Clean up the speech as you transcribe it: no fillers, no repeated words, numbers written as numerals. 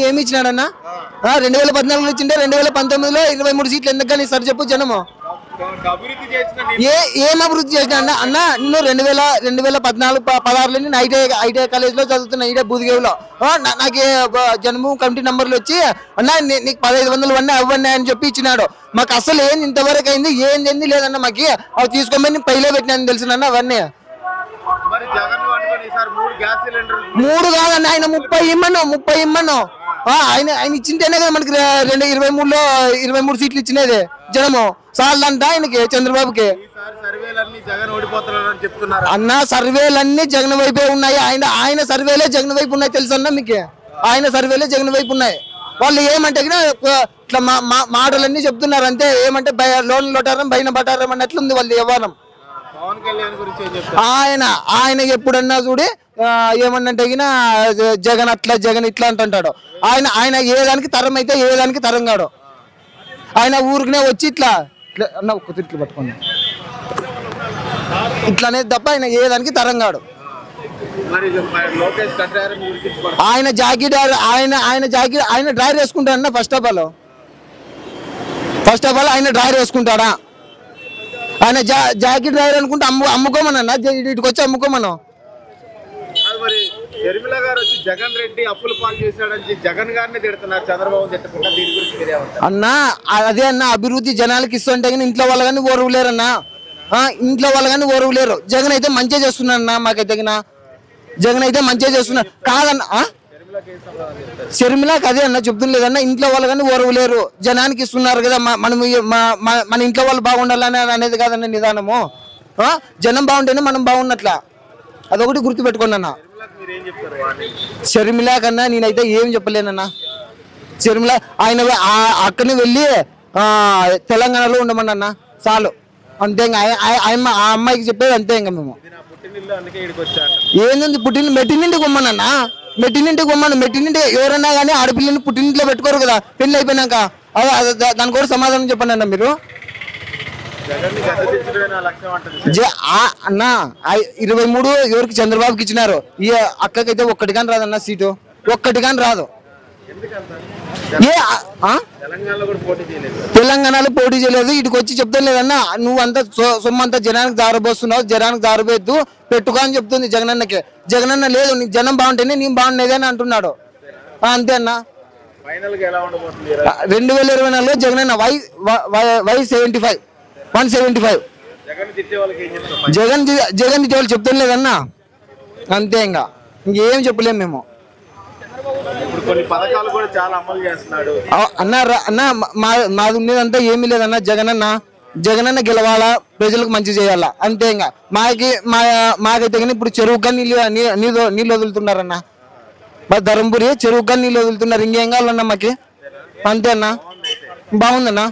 ఏమి ఇచ్చినాడన్నా 2014 ఇచ్చిండే 2019లో 23 సీట్లు ఎందుకు కానీ సార్ చెప్పు జనము ఏం అభివృద్ధి చేసినా అన్న నేను 2014-16 నేను ఐటీఐ కాలేజ్ లో చదువుతున్నా ఇదే బూదిగేవులో నాకు జన్మభూమి కమిటీ నంబర్లు వచ్చి అన్న నీకు 1500 అవ్వన్నీ అని చెప్పి ఇచ్చినాడు. మాకు అసలు ఏంది ఇంతవరకు అయింది ఏంది లేదన్న మాకు అవి తీసుకోమని నేను పైలో పెట్టినాను తెలుసునన్న అవన్నీ 3 కాదన్న ఆయన 30 ఇమ్మను ఆయన ఇచ్చింటేనే కదా మనకి 2023లో 23 సీట్లు ఇచ్చినది జనము చాలంట ఆయనకి చంద్రబాబుకి అన్న సర్వేలన్నీ జగన్ వైపే ఉన్నాయి. ఆయన సర్వేలే జగన్ వైపు ఉన్నాయి తెలుసు అన్న మీకు ఆయన సర్వేలే జగన్ వైపు ఉన్నాయి. వాళ్ళు ఏమంటే ఇట్లా మాటలన్నీ చెప్తున్నారు అంతే ఏమంటే లోన్ లోటారం బయన బటారం అన్నట్లుంది వాళ్ళు వ్యవహారం. ఆయన ఎప్పుడన్నా చూడి ఏమన్నంటే జగన్ అట్లా జగన్ ఇట్లా అంటుంటాడు. ఆయన ఏదానికి తరం అయితే ఏదానికి తరం కాడు. ఆయన ఊరికినే వచ్చి ఇట్లా ఒక్క తిట్లు పట్టుకోండి ఇట్లా అనేది తప్ప ఆయన ఏదానికి తరం కాడు. ఆయన జాకెట్ ఆయన డ్రైవర్ వేసుకుంటాడన్న ఫస్ట్ ఆఫ్ ఆల్ ఆయన డ్రైవర్ వేసుకుంటాడా? ఆయన జాకెట్ డ్రైవర్ అనుకుంటే అమ్ముకోమన్నా ఇటుకు వచ్చి అమ్ముకోమను. షర్మిల గారు వచ్చి జగన్ రెడ్డి అప్పుల పాలు చేశాడని జగన్ గారిని తిడుతున్నారు, చంద్రబాబు తిట్టకుండా. దీని గురించి అన్న అదే అన్న అభివృద్ధి జనాలకి ఇస్తుంటే కానీ ఇంట్లో వాళ్ళు కానీ ఓరవలేరన్నా. ఇంట్లో వాళ్ళు కానీ ఓరవలేరు. జగన్ అయితే మంచిగా చేస్తున్నాడు అన్న మాకైతే జగన్ అయితే మంచిగా చేస్తున్నాడు కాదన్న షర్మిలాకి అదే అన్న చెప్తులేదన్న ఇంట్లో వాళ్ళు కానీ ఓరవలేరు. జనానికి ఇస్తున్నారు కదా మనం మన ఇంట్లో వాళ్ళు బాగుండాలని అనేది కాదన్న నిదానము. జనం బాగుంటేనే మనం బాగున్నట్లా అదొకటి గుర్తుపెట్టుకోండి అన్న. షర్మిలా కన్నా నేనైతే ఏం చెప్పలేనన్నా. షర్మిల ఆయన అక్కడిని వెళ్ళి తెలంగాణలో ఉండమన్నా చాలు అంతే. ఆ అమ్మాయికి చెప్పేది అంతే. ఇంకా మేము ఏంది మెట్టినింటికి కొమ్మనన్నా మెట్టినింటికి కొమ్మను మెట్టినింటి ఎవరన్నా కానీ ఆడపిల్లని పుట్టినింటిలో పెట్టుకోరు కదా పెళ్లి అయిపోయినాక. దాని కూడా సమాధానం చెప్పండి అన్న మీరు. అన్న 23 ఎవరికి చంద్రబాబుకి ఇచ్చినారు. ఈ అక్కకైతే ఒక్కటి కానీ రాదన్న సీటు ఒక్కటి కానీ రాదు. తెలంగాణలో పోటీ చేయలేదు. ఇటుకు వచ్చి చెప్తాను లేదన్నా నువ్వు అంతా సొమ్మంతా జనానికి దారబోస్తున్నావు జనానికి దారబోద్దు పెట్టుకో అని చెప్తుంది జగనన్నకి. జగనన్న లేదు నీ జనం బాగుంటేనే నీ బాగుండేది అని అంటున్నాడు అంతే అన్న. 2024లో జగనన్న Y175 జగన్ తిట్టే వాళ్ళు చెప్తాను లేదన్నా అంతే. ఇంకేం చెప్పలేము మేము. అన్న మాది ఉండేదంతా ఏమీ లేదన్న. జగనన్న గెలవాలా ప్రజలకు మంచి చేయాలా అంతే. మాకైతే ఇప్పుడు చెరువుగా నీళ్ళు వదులుతున్నారన్న. మా ధర్మపురి చెరువుగా నీళ్ళు వదులుతున్నారు. ఇంకేం కావాలన్నా మాకి అంతే అన్న. బాగుందన్నా.